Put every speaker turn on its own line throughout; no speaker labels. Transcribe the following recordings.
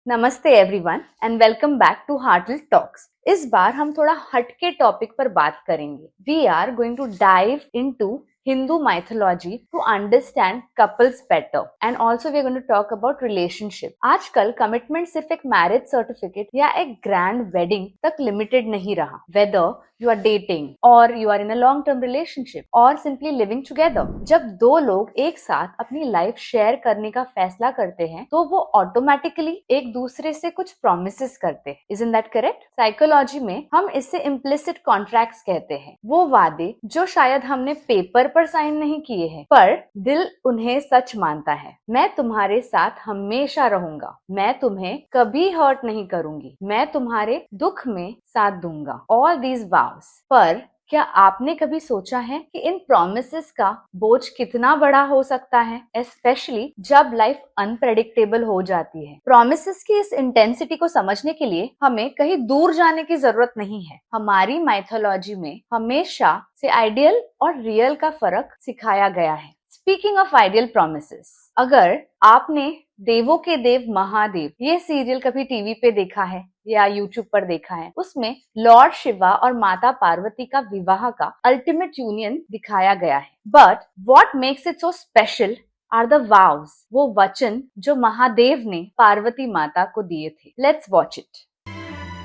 नमस्ते everyone and welcome back to Heartal Talks. इस बार हम थोड़ा हटके टॉपिक पर बात करेंगे। We are going to dive into Hindu mythology to understand couples better and also we are going to talk about relationship. आजकल कमिटमेंट सिर्फ एक मैरिज सर्टिफिकेट या एक ग्रैंड वेडिंग तक लिमिटेड नहीं रहा। Whether you are dating or you are in a long term relationship or simply living together, जब दो लोग एक साथ अपनी लाइफ शेयर करने का फैसला करते हैं तो वो ऑटोमेटिकली एक दूसरे से कुछ प्रोमिसेस करते हैं। Isn't that correct? साइकोलॉजी में हम इसे इम्प्लिसिट कॉन्ट्रैक्ट्स कहते हैं, वो वादे जो शायद हमने पेपर पर साइन नहीं किए हैं पर दिल उन्हें सच मानता है। मैं तुम्हारे साथ हमेशा रहूंगा, मैं तुम्हें कभी हर्ट नहीं करूंगी, मैं तुम्हारे दुख में साथ दूंगा, ऑल दीज वाउस। पर क्या आपने कभी सोचा है कि इन प्रोमिसेस का बोझ कितना बड़ा हो सकता है, स्पेशली जब लाइफ अनप्रेडिक्टेबल हो जाती है। प्रोमिसेस की इस इंटेंसिटी को समझने के लिए हमें कहीं दूर जाने की जरूरत नहीं है। हमारी माइथोलॉजी में हमेशा से आइडियल और रियल का फर्क सिखाया गया है। स्पीकिंग ऑफ आइडियल प्रोमिसेस, अगर आपने देवों के देव महादेव ये सीरियल कभी टीवी पे देखा है या यूट्यूब पर देखा है, उसमें लॉर्ड शिवा और माता पार्वती का विवाह का अल्टीमेट यूनियन दिखाया गया है। But what makes it so special are the vows, वो वचन जो महादेव ने पार्वती माता को दिए थे। Let's watch it.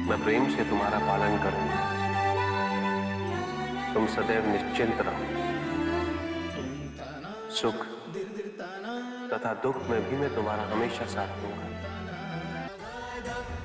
मैं प्रेम से तुम्हारा पालन करूंगा, तुम सदैव निश्चिंत रहो, सुख तथा दुख में भी मैं तुम्हारा हमेशा साथ दूंगा,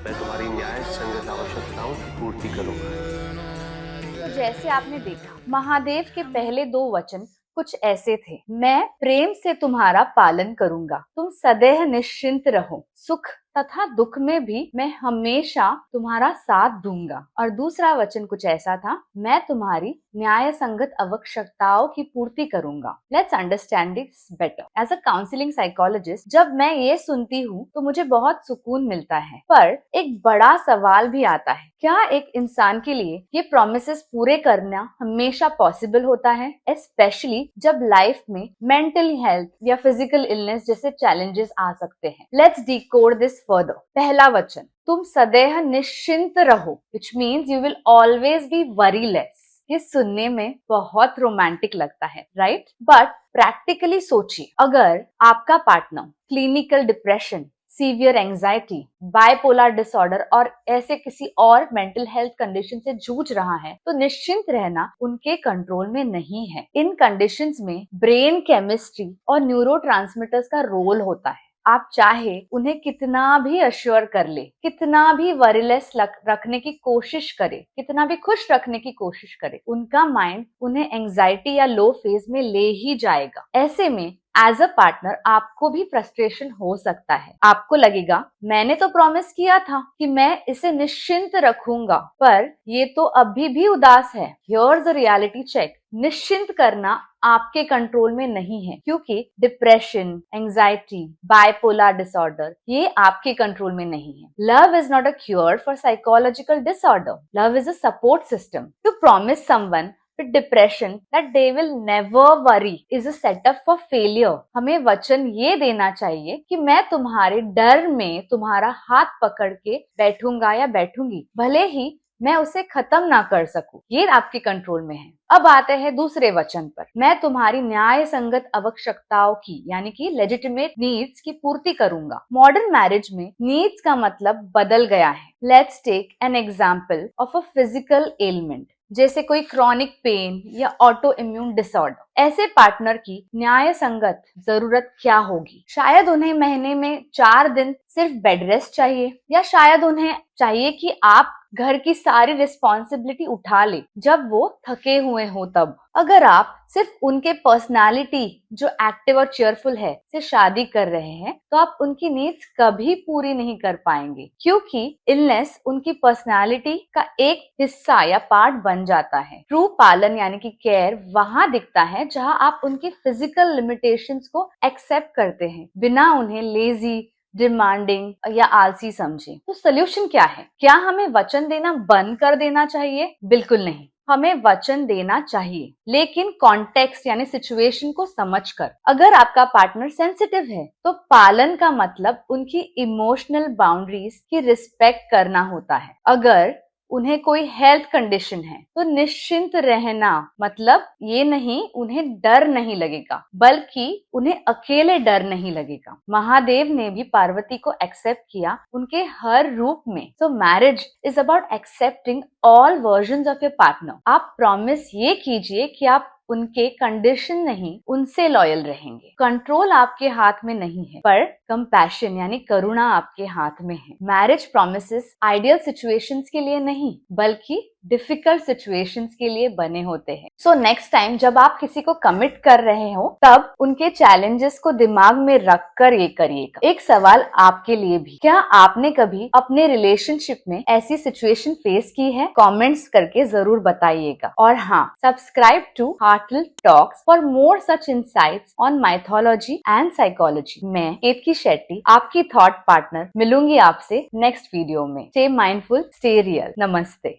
मैं तुम्हारी न्याय संगत आवश्यकताओं की पूर्ति करूंगा।
जैसे आपने देखा, महादेव के पहले दो वचन कुछ ऐसे थे, मैं प्रेम से तुम्हारा पालन करूंगा, तुम सदैव निश्चिंत रहो, सुख तथा दुख में भी मैं हमेशा तुम्हारा साथ दूंगा। और दूसरा वचन कुछ ऐसा था, मैं तुम्हारी न्याय संगत आवश्यकताओं की पूर्ति करूंगा। Let's understand this better. As a counselling psychologist जब मैं ये सुनती हूँ तो मुझे बहुत सुकून मिलता है, पर एक बड़ा सवाल भी आता है, क्या एक इंसान के लिए ये प्रोमिसेस पूरे करना हमेशा पॉसिबल होता है, स्पेशली जब लाइफ में मेंटल हेल्थ या फिजिकल इलनेस जैसे चैलेंजेस आ सकते हैं। Let's decode this further. पहला वचन, तुम सदैव निश्चिंत रहो, which means you will always be worryless। ये सुनने में बहुत रोमांटिक लगता है, राइट? बट प्रैक्टिकली सोचिए, अगर आपका partner clinical depression, severe anxiety, bipolar disorder और ऐसे किसी और मेंटल हेल्थ कंडीशन से जूझ रहा है तो निश्चिंत रहना उनके कंट्रोल में नहीं है। इन कंडीशंस में ब्रेन केमिस्ट्री और न्यूरोट्रांसमीटर्स का रोल होता है। आप चाहे उन्हें कितना भी अश्योर कर ले, कितना भी वरीलेस रखने की कोशिश करे, कितना भी खुश रखने की कोशिश करे, उनका माइंड उन्हें एंजाइटी या लो फेज में ले ही जाएगा। ऐसे में एज अ पार्टनर आपको भी फ्रस्ट्रेशन हो सकता है। आपको लगेगा, मैंने तो प्रॉमिस किया था कि मैं इसे निश्चिंत रखूंगा, पर ये तो अभी भी उदास है। हियर्स द रियलिटी चेक, निश्चिंत करना आपके कंट्रोल में नहीं है, क्योंकि डिप्रेशन, एंजाइटी, बाइपोलर डिसऑर्डर ये आपके कंट्रोल में नहीं है। Love is not a cure for psychological disorder, love is a support system. To promise someone with depression that they will never worry is a setup for failure। हमें वचन ये देना चाहिए कि मैं तुम्हारे डर में तुम्हारा हाथ पकड़ के बैठूंगा या बैठूंगी, भले ही मैं उसे खत्म ना कर सकूं, ये आपके कंट्रोल में है। अब आते हैं दूसरे वचन पर, मैं तुम्हारी न्याय संगत आवश्यकताओं की यानी कि लेजिटिमेट नीड्स की पूर्ति करूंगा। मॉडर्न मैरिज में नीड्स का मतलब बदल गया है। Let's take an example of a physical element, जैसे कोई क्रॉनिक पेन या ऑटो इम्यून डिसऑर्डर। ऐसे पार्टनर की न्याय संगत जरूरत क्या होगी? शायद उन्हें महीने में 4 दिन सिर्फ बेड रेस्ट चाहिए, या शायद उन्हें चाहिए कि आप घर की सारी रिस्पॉन्सिबिलिटी उठा ले जब वो थके हुए हो तब। अगर आप सिर्फ उनके पर्सनालिटी जो एक्टिव और चेयरफुल है से शादी कर रहे हैं तो आप उनकी नीड्स कभी पूरी नहीं कर पाएंगे, क्योंकि इलनेस उनकी पर्सनालिटी का एक हिस्सा या पार्ट बन जाता है। ट्रू पालन यानी कि केयर वहां दिखता है जहां आप उनकी फिजिकल लिमिटेशंस को एक्सेप्ट करते हैं, बिना उन्हें लेजी, डिमांडिंग या आलसी समझे। तो सोल्यूशन क्या है? क्या हमें वचन देना बंद कर देना चाहिए? बिल्कुल नहीं। हमें वचन देना चाहिए, लेकिन कॉन्टेक्स्ट यानी सिचुएशन को समझकर। अगर आपका पार्टनर सेंसिटिव है तो पालन का मतलब उनकी इमोशनल बाउंड्रीज की रिस्पेक्ट करना होता है। अगर उन्हें कोई हेल्थ कंडीशन है तो निश्चिंत रहना मतलब ये नहीं उन्हें डर नहीं लगेगा, बल्कि उन्हें अकेले डर नहीं लगेगा। महादेव ने भी पार्वती को एक्सेप्ट किया उनके हर रूप में। सो marriage is about accepting all versions of your partner. आप प्रॉमिस ये कीजिए कि आप उनके कंडीशन नहीं, उनसे लॉयल रहेंगे। कंट्रोल आपके हाथ में नहीं है, पर कंपैशन यानी करुणा आपके हाथ में है। मैरिज प्रॉमिसेस आइडियल सिचुएशंस के लिए नहीं, बल्कि डिफिकल्ट सिचुएशंस के लिए बने होते हैं। सो नेक्स्ट टाइम जब आप किसी को कमिट कर रहे हो, तब उनके चैलेंजेस को दिमाग में रखकर ये करिएगा। एक सवाल आपके लिए भी, क्या आपने कभी अपने रिलेशनशिप में ऐसी सिचुएशन फेस की है? कमेंट्स करके जरूर बताइएगा। और हाँ, subscribe to Heartal Talks for more such insights on mythology and psychology. मैं केतकी शेट्टी, आपकी थॉट पार्टनर, मिलूंगी आपसे नेक्स्ट वीडियो में। Stay mindful, stay real. नमस्ते।